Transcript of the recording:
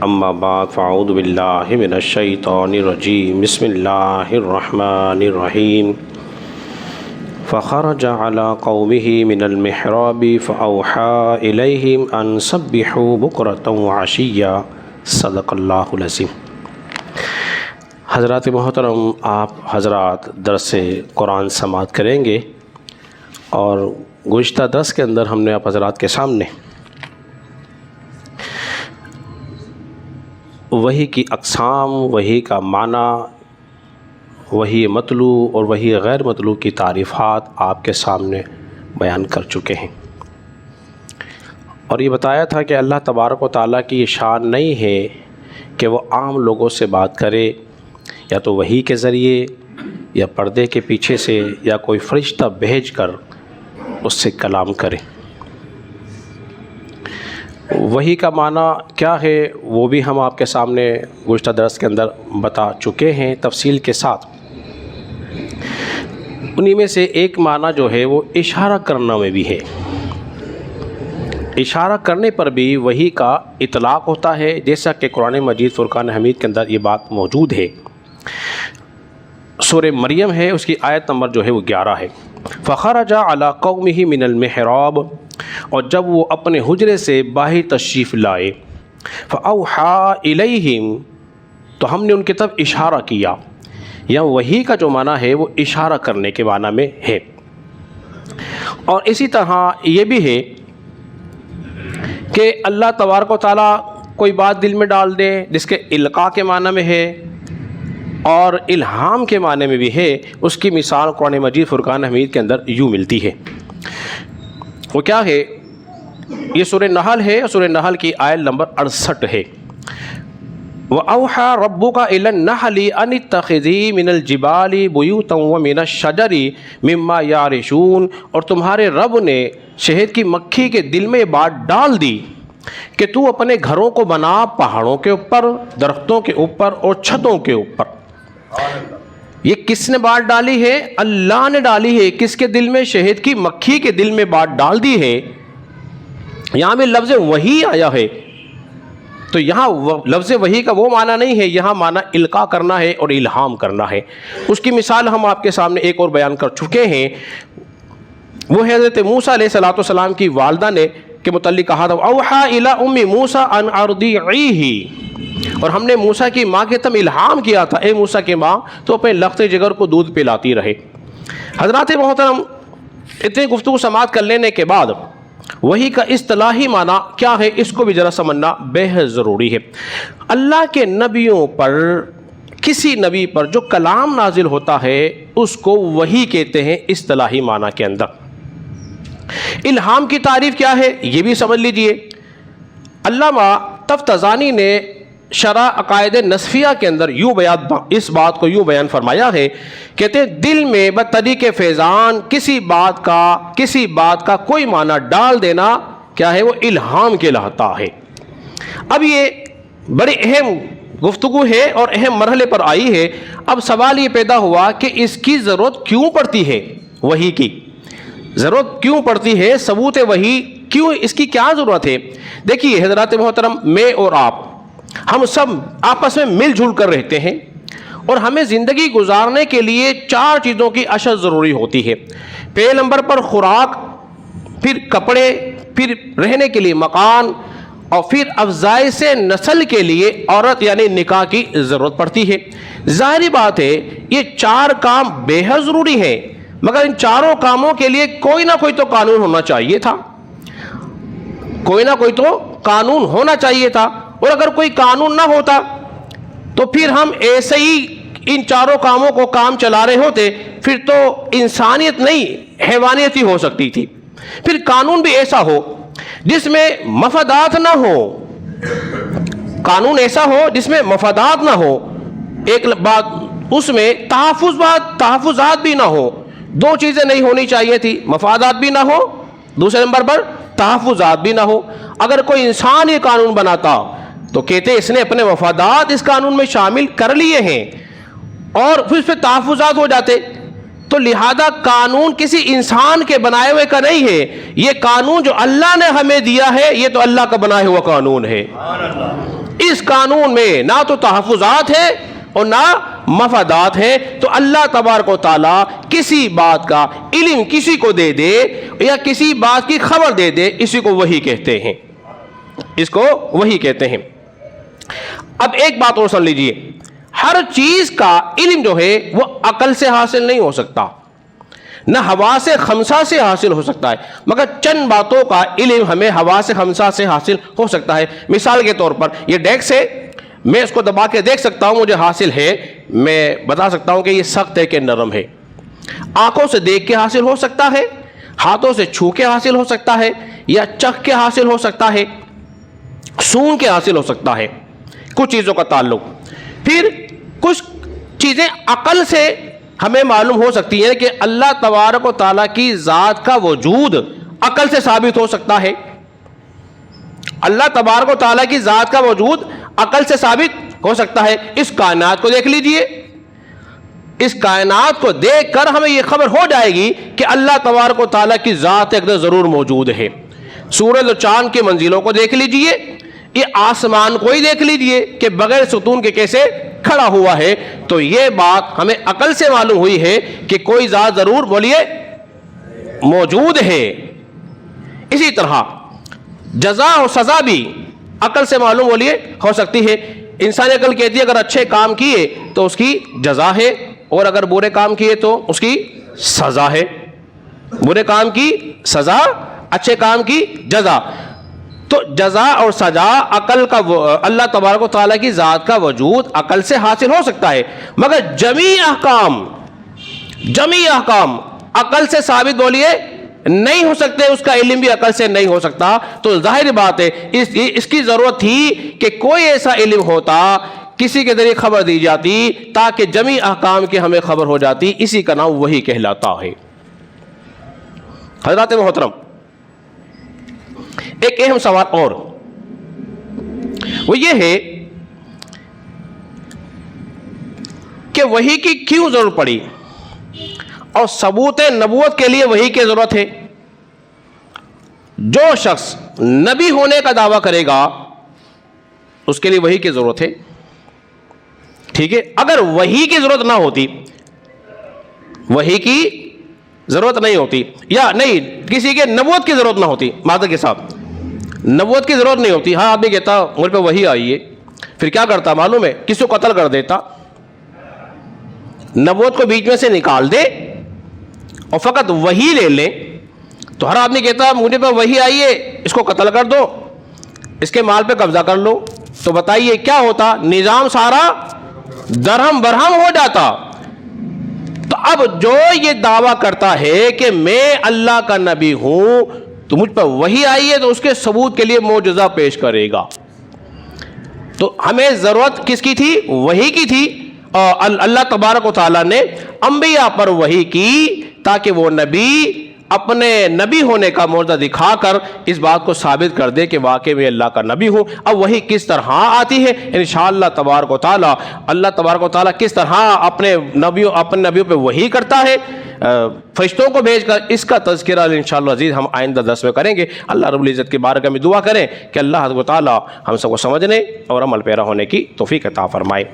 اما بعد فاعوذ باللہ من الشیطان الرجیم بسم اللہ الرحمن الرحیم فخرج على قومه من المحراب فأوحى إليهم أن سبحوا بكرة وعشيا صدق اللہ العظیم۔ حضرات محترم، آپ حضرات درس قرآن سماعت کریں گے، اور گزشتہ درس کے اندر ہم نے آپ حضرات کے سامنے وحی کی اقسام، وحی کا معنی، وحی مطلوع اور وحی غیر مطلوع کی تعریفات آپ کے سامنے بیان کر چکے ہیں، اور یہ بتایا تھا کہ اللہ تبارک و تعالیٰ کی یہ شان نہیں ہے کہ وہ عام لوگوں سے بات کرے، یا تو وحی کے ذریعے یا پردے کے پیچھے سے یا کوئی فرشتہ بھیج کر اس سے کلام کرے۔ وحی کا معنی کیا ہے وہ بھی ہم آپ کے سامنے گزشتہ درس کے اندر بتا چکے ہیں تفصیل کے ساتھ۔ انہی میں سے ایک معنی جو ہے وہ اشارہ کرنا میں بھی ہے۔ اشارہ کرنے پر بھی وحی کا اطلاق ہوتا ہے، جیسا کہ قرآن مجید فرقان حمید کے اندر یہ بات موجود ہے۔ سورہ مریم ہے، اس کی آیت نمبر جو ہے وہ 11 ہے۔ فخرج علی قومہ من المحراب، اور جب وہ اپنے حجرے سے باہر تشریف لائے، فأوحى الیہم، تو ہم نے ان کی طرف اشارہ کیا۔ یا وحی کا جو معنی ہے وہ اشارہ کرنے کے معنی میں ہے، اور اسی طرح یہ بھی ہے کہ اللہ تبارک و تعالیٰ کوئی بات دل میں ڈال دے، جس کے القاء کے معنی میں ہے اور الہام کے معنی میں بھی ہے۔ اس کی مثال قرآن مجید فرقان حمید کے اندر یوں ملتی ہے۔ وہ کیا ہے؟ یہ سورہ نحل ہے، اور سورہ نحل کی آیت نمبر 68 ہے۔ وَأَوْحَى رَبُّكَ إِلَى النَّحْلِ أَنِ اتَّخِذِي مِنَ الْجِبَالِ بُيُوتًا وَمِنَ الشَّجَرِ مِمَّا يَعْرِشُونَ، اور تمہارے رب نے شہد کی مکھی کے دل میں یہ بات ڈال دی کہ تو اپنے گھروں کو بنا پہاڑوں کے اوپر، درختوں کے اوپر اور چھتوں کے اوپر۔ یہ کس نے بات ڈالی ہے؟ اللہ نے ڈالی ہے۔ کس کے دل میں؟ شہد کی مکھی کے دل میں بات ڈال دی ہے۔ یہاں بھی لفظ وحی آیا ہے، تو یہاں لفظ وحی کا وہ معنی نہیں ہے، یہاں معنی القاء کرنا ہے اور الہام کرنا ہے۔ اس کی مثال ہم آپ کے سامنے ایک اور بیان کر چکے ہیں۔ وہ حضرت موسیٰ علیہ السلام کی والدہ نے کے متعلق کہا تھا اوحیٰ الی ام موسیٰ ان ارضعیہ، اور ہم نے موسیٰ کی ماں کے تم الہام کیا تھا، اے موسیٰ کی ماں تو اپنے لخت جگر کو دودھ پلاتی رہے۔ حضرات محترم، اتنی گفتگو سماعت کر لینے کے بعد وحی کا اصطلاحی معنی کیا ہے اس کو بھی ذرا سمجھنا بے حد ضروری ہے۔ اللہ کے نبیوں پر، کسی نبی پر جو کلام نازل ہوتا ہے اس کو وحی کہتے ہیں اصطلاحی معنی کے اندر۔ الہام کی تعریف کیا ہے یہ بھی سمجھ لیجئے۔ علامہ تفتزانی نے شرح عقائد نصفیہ کے اندر اس بات کو یوں بیان فرمایا ہے، کہتے ہیں دل میں بطریق فیضان کسی بات کا کوئی معنی ڈال دینا کیا ہے؟ وہ الہام کہلاتا ہے۔ اب یہ بڑی اہم گفتگو ہے اور اہم مرحلے پر آئی ہے۔ اب سوال یہ پیدا ہوا کہ اس کی ضرورت کیوں پڑتی ہے؟ وحی کی ضرورت کیوں پڑتی ہے؟ ثبوت وحی کیوں، اس کی کیا ضرورت ہے؟ دیکھیے حضرات محترم، میں اور آپ ہم سب آپس میں مل جل کر رہتے ہیں، اور ہمیں زندگی گزارنے کے لیے 4 چیزوں کی اشد ضروری ہوتی ہے۔ پہلے نمبر پر خوراک، پھر کپڑے، پھر رہنے کے لیے مکان، اور پھر افزائش نسل کے لیے عورت یعنی نکاح کی ضرورت پڑتی ہے۔ ظاہری بات ہے یہ 4 کام بے حد ضروری ہیں، مگر ان چاروں کاموں کے لیے کوئی نہ کوئی تو قانون ہونا چاہیے تھا، کوئی نہ کوئی تو قانون ہونا چاہیے تھا، اور اگر کوئی قانون نہ ہوتا تو پھر ہم ایسے ہی ان 4 کاموں کو کام چلا رہے ہوتے، پھر تو انسانیت نہیں حیوانیت ہی ہو سکتی تھی۔ پھر قانون بھی ایسا ہو جس میں مفادات نہ ہو، قانون ایسا ہو جس میں مفادات نہ ہو، ایک بات اس میں تحفظات بھی نہ ہو۔ 2 چیزیں نہیں ہونی چاہیے تھی، مفادات بھی نہ ہو، دوسرے نمبر پر تحفظات بھی نہ ہو۔ اگر کوئی انسان یہ قانون بناتا تو کہتے اس نے اپنے مفادات اس قانون میں شامل کر لیے ہیں، اور پھر اس پہ تحفظات ہو جاتے، تو لہذا قانون کسی انسان کے بنائے ہوئے کا نہیں ہے، یہ قانون جو اللہ نے ہمیں دیا ہے یہ تو اللہ کا بنایا ہوا قانون ہے۔ اس قانون میں نہ تو تحفظات ہے اور نہ مفادات ہیں، تو اللہ تبارک و تعالیٰ کسی بات کا علم کسی کو دے دے یا کسی بات کی خبر دے دے، اسی کو وحی کہتے ہیں، اس کو وحی کہتے ہیں۔ اب ایک بات اور سن لیجئے، ہر چیز کا علم جو ہے وہ عقل سے حاصل نہیں ہو سکتا، نہ حواس خمسہ سے حاصل ہو سکتا ہے، مگر چند باتوں کا علم ہمیں حواس خمسہ سے حاصل ہو سکتا ہے۔ مثال کے طور پر یہ ڈیسک ہے، میں اس کو دبا کے دیکھ سکتا ہوں، مجھے حاصل ہے، میں بتا سکتا ہوں کہ یہ سخت ہے کہ نرم ہے۔ آنکھوں سے دیکھ کے حاصل ہو سکتا ہے، ہاتھوں سے چھو کے حاصل ہو سکتا ہے، یا چکھ کے حاصل ہو سکتا ہے، سونگھ کے حاصل ہو سکتا ہے، کچھ چیزوں کا تعلق۔ پھر کچھ چیزیں عقل سے ہمیں معلوم ہو سکتی ہیں کہ اللہ تبارک و تعالیٰ کی ذات کا وجود عقل سے ثابت ہو سکتا ہے۔ اللہ تبارک و تعالیٰ کی ذات کا وجود عقل سے ثابت ہو سکتا ہے۔ اس کائنات کو دیکھ لیجئے، اس کائنات کو دیکھ کر ہمیں یہ خبر ہو جائے گی کہ اللہ تبارک و تعالیٰ کی ذات ایک دم ضرور موجود ہے۔ سورج اور چاند کی منزلوں کو دیکھ لیجئے، یہ آسمان کو ہی دیکھ لیجئے کہ بغیر ستون کے کیسے کھڑا ہوا ہے، تو یہ بات ہمیں عقل سے معلوم ہوئی ہے کہ کوئی ذات ضرور بولیے موجود ہے۔ اسی طرح جزا اور سزا بھی عقل سے معلوم ہو سکتی ہے۔ انسانی عقل کہتی ہے اگر اچھے کام کیے تو اس کی جزا ہے، اور اگر برے کام کیے تو اس کی سزا ہے۔ برے کام کی سزا، اچھے کام کی جزا۔ تو جزا اور سزا عقل کا، اللہ تبارک و تعالیٰ کی ذات کا وجود عقل سے حاصل ہو سکتا ہے، مگر جمیع احکام عقل سے ثابت بولیے نہیں ہو سکتے، اس کا علم بھی عقل سے نہیں ہو سکتا۔ تو ظاہر بات ہے اس کی ضرورت تھی کہ کوئی ایسا علم ہوتا، کسی کے ذریعے خبر دی جاتی تاکہ جمیع احکام کی ہمیں خبر ہو جاتی۔ اسی کا نام وحی کہلاتا ہے۔ حضرات محترم، ایک اہم سوال اور وہ یہ ہے کہ وحی کی کیوں ضرورت پڑی اور ثبوت نبوت کے لیے وحی کی ضرورت ہے۔ جو شخص نبی ہونے کا دعویٰ کرے گا اس کے لیے وحی کی ضرورت ہے، ٹھیک ہے۔ اگر وحی کی ضرورت نہ ہوتی، وحی کی ضرورت نہیں ہوتی، یا نہیں کسی کے نبوت کی ضرورت نہ ہوتی، معذرت کے ساتھ نبوت کی ضرورت نہیں ہوتی، ہاں آدمی کہتا مجھ پہ وحی آئی ہے، پھر کیا کرتا معلوم ہے؟ کسی کو قتل کر دیتا، نبوت کو بیچ میں سے نکال دے اور فقط وحی لے لے۔ تو ہر آدمی کہتا مجھے پہ وحی آئی ہے، اس کو قتل کر دو، اس کے مال پہ قبضہ کر لو۔ تو بتائیے کیا ہوتا؟ نظام سارا درہم برہم ہو جاتا۔ تو اب جو یہ دعویٰ کرتا ہے کہ میں اللہ کا نبی ہوں تو مجھ پر وحی آئی ہے، تو اس کے ثبوت کے لیے معجزہ پیش کرے گا۔ تو ہمیں ضرورت کس کی تھی؟ وحی کی تھی، اور اللہ تبارک و تعالیٰ نے انبیاء پر وحی کی تاکہ وہ نبی اپنے نبی ہونے کا معجزہ دکھا کر اس بات کو ثابت کر دے کہ واقعی میں اللہ کا نبی ہوں۔ اب وحی کس طرح آتی ہے؟ انشاءاللہ تبارک و تعالیٰ، اللہ تبارک و تعالیٰ کس طرح اپنے نبیوں پہ وحی کرتا ہے فرشتوں کو بھیج کر، اس کا تذکرہ انشاءاللہ عزیز ہم آئندہ درس میں کریں گے۔ اللہ رب العزت کی بارگاہ میں دعا کریں کہ اللہ تعالیٰ ہم سب کو سمجھنے اور عمل پیرا ہونے کی توفیق عطا فرمائے۔